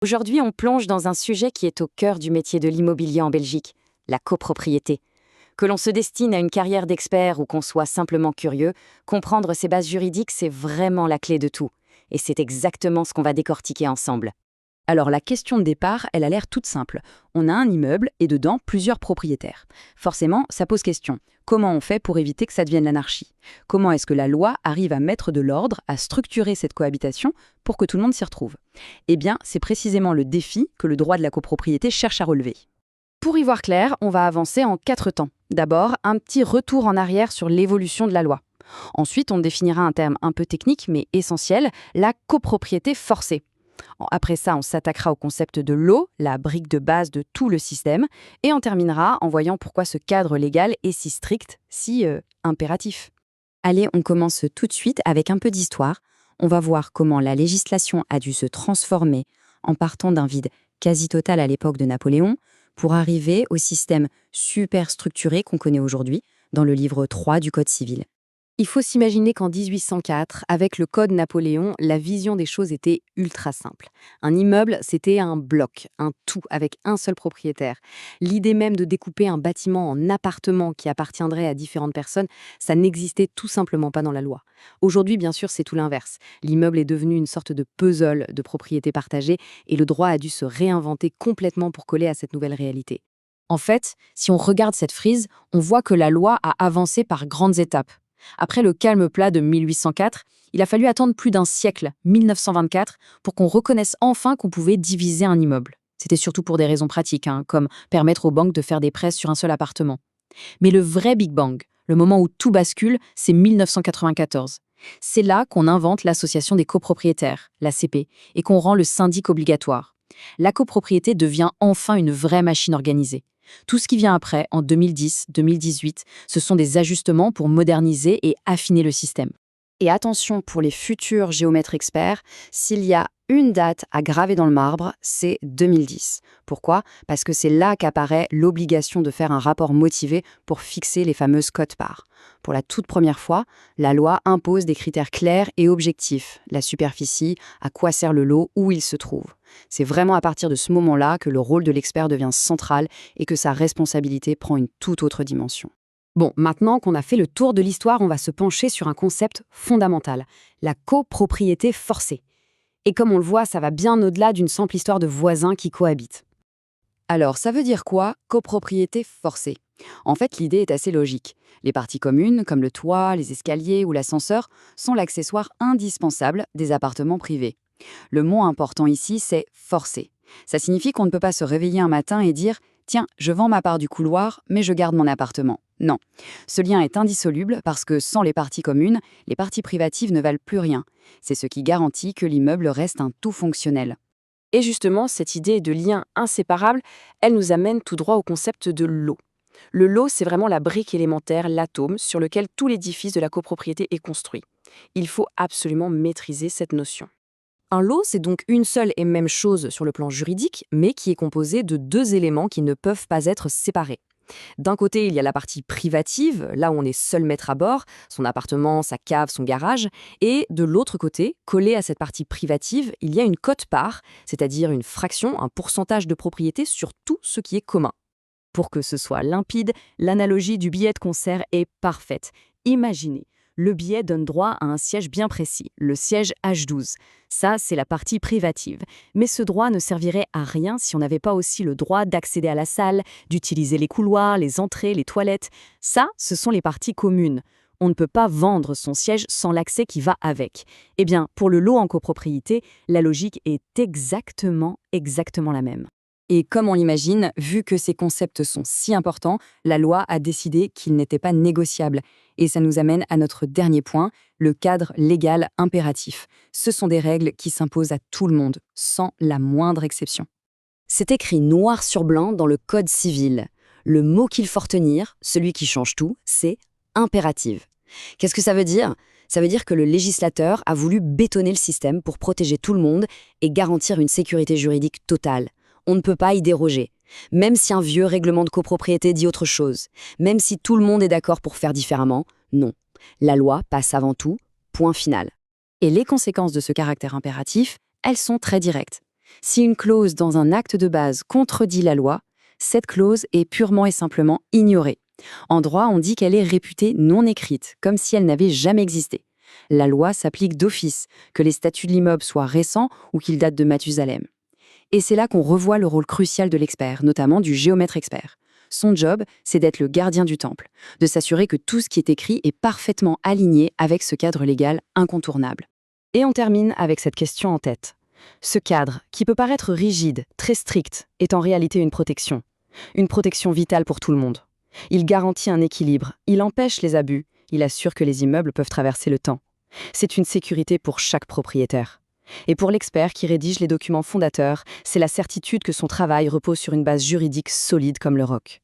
Aujourd'hui, on plonge dans un sujet qui est au cœur du métier de l'immobilier en Belgique, la copropriété. Que l'on se destine à une carrière d'expert ou qu'on soit simplement curieux, comprendre ses bases juridiques, c'est vraiment la clé de tout. Et c'est exactement ce qu'on va décortiquer ensemble. Alors la question de départ, elle a l'air toute simple. On a un immeuble et dedans plusieurs propriétaires. Forcément, ça pose question. Comment on fait pour éviter que ça devienne l'anarchie? Comment est-ce que la loi arrive à mettre de l'ordre, à structurer cette cohabitation pour que tout le monde s'y retrouve? Eh bien, c'est précisément le défi que le droit de la copropriété cherche à relever. Pour y voir clair, on va avancer en 4 temps. D'abord, un petit retour en arrière sur l'évolution de la loi. Ensuite, on définira un terme un peu technique mais essentiel, la copropriété forcée. Après ça, on s'attaquera au concept de l'eau, la brique de base de tout le système, et on terminera en voyant pourquoi ce cadre légal est si strict, si impératif. Allez, on commence tout de suite avec un peu d'histoire. On va voir comment la législation a dû se transformer en partant d'un vide quasi total à l'époque de Napoléon pour arriver au système super structuré qu'on connaît aujourd'hui dans le livre 3 du Code civil. Il faut s'imaginer qu'en 1804, avec le Code Napoléon, la vision des choses était ultra simple. Un immeuble, c'était un bloc, un tout, avec un seul propriétaire. L'idée même de découper un bâtiment en appartements qui appartiendraient à différentes personnes, ça n'existait tout simplement pas dans la loi. Aujourd'hui, bien sûr, c'est tout l'inverse. L'immeuble est devenu une sorte de puzzle de propriété partagée et le droit a dû se réinventer complètement pour coller à cette nouvelle réalité. En fait, si on regarde cette frise, on voit que la loi a avancé par grandes étapes. Après le calme plat de 1804, il a fallu attendre plus d'un siècle, 1924, pour qu'on reconnaisse enfin qu'on pouvait diviser un immeuble. C'était surtout pour des raisons pratiques, comme permettre aux banques de faire des prêts sur un seul appartement. Mais le vrai Big Bang, le moment où tout bascule, c'est 1994. C'est là qu'on invente l'association des copropriétaires, l'ACP, et qu'on rend le syndic obligatoire. La copropriété devient enfin une vraie machine organisée. Tout ce qui vient après, en 2010-2018, ce sont des ajustements pour moderniser et affiner le système. Et attention pour les futurs géomètres experts, s'il y a une date à graver dans le marbre, c'est 2010. Pourquoi? Parce que c'est là qu'apparaît l'obligation de faire un rapport motivé pour fixer les fameuses quotes-parts. Pour la toute première fois, la loi impose des critères clairs et objectifs. La superficie, à quoi sert le lot, où il se trouve. C'est vraiment à partir de ce moment-là que le rôle de l'expert devient central et que sa responsabilité prend une toute autre dimension. Bon, maintenant qu'on a fait le tour de l'histoire, on va se pencher sur un concept fondamental, la copropriété forcée. Et comme on le voit, ça va bien au-delà d'une simple histoire de voisins qui cohabitent. Alors, ça veut dire quoi, copropriété forcée? En fait, l'idée est assez logique. Les parties communes, comme le toit, les escaliers ou l'ascenseur, sont l'accessoire indispensable des appartements privés. Le mot important ici, c'est forcé. Ça signifie qu'on ne peut pas se réveiller un matin et dire « Tiens, je vends ma part du couloir, mais je garde mon appartement ». Non. Ce lien est indissoluble parce que sans les parties communes, les parties privatives ne valent plus rien. C'est ce qui garantit que l'immeuble reste un tout fonctionnel. Et justement, cette idée de lien inséparable, elle nous amène tout droit au concept de lot. Le lot, c'est vraiment la brique élémentaire, l'atome, sur lequel tout l'édifice de la copropriété est construit. Il faut absolument maîtriser cette notion. Un lot, c'est donc une seule et même chose sur le plan juridique, mais qui est composé de deux éléments qui ne peuvent pas être séparés. D'un côté, il y a la partie privative, là où on est seul maître à bord, son appartement, sa cave, son garage, et de l'autre côté, collé à cette partie privative, il y a une quote-part, c'est-à-dire une fraction, un pourcentage de propriété sur tout ce qui est commun. Pour que ce soit limpide, l'analogie du billet de concert est parfaite. Imaginez, le billet donne droit à un siège bien précis, le siège H12. Ça, c'est la partie privative. Mais ce droit ne servirait à rien si on n'avait pas aussi le droit d'accéder à la salle, d'utiliser les couloirs, les entrées, les toilettes. Ça, ce sont les parties communes. On ne peut pas vendre son siège sans l'accès qui va avec. Eh bien, pour le lot en copropriété, la logique est exactement la même. Et comme on l'imagine, vu que ces concepts sont si importants, la loi a décidé qu'ils n'étaient pas négociables. Et ça nous amène à notre dernier point, le cadre légal impératif. Ce sont des règles qui s'imposent à tout le monde, sans la moindre exception. C'est écrit noir sur blanc dans le Code civil. Le mot qu'il faut retenir, celui qui change tout, c'est impérative. Qu'est-ce que ça veut dire? Ça veut dire que le législateur a voulu bétonner le système pour protéger tout le monde et garantir une sécurité juridique totale. On ne peut pas y déroger, même si un vieux règlement de copropriété dit autre chose, même si tout le monde est d'accord pour faire différemment, non. La loi passe avant tout, point final. Et les conséquences de ce caractère impératif, elles sont très directes. Si une clause dans un acte de base contredit la loi, cette clause est purement et simplement ignorée. En droit, on dit qu'elle est réputée non écrite, comme si elle n'avait jamais existé. La loi s'applique d'office, que les statuts de l'immeuble soient récents ou qu'ils datent de Mathusalem. Et c'est là qu'on revoit le rôle crucial de l'expert, notamment du géomètre expert. Son job, c'est d'être le gardien du temple, de s'assurer que tout ce qui est écrit est parfaitement aligné avec ce cadre légal incontournable. Et on termine avec cette question en tête. Ce cadre, qui peut paraître rigide, très strict, est en réalité une protection. Une protection vitale pour tout le monde. Il garantit un équilibre, il empêche les abus, il assure que les immeubles peuvent traverser le temps. C'est une sécurité pour chaque propriétaire. Et pour l'expert qui rédige les documents fondateurs, c'est la certitude que son travail repose sur une base juridique solide comme le roc.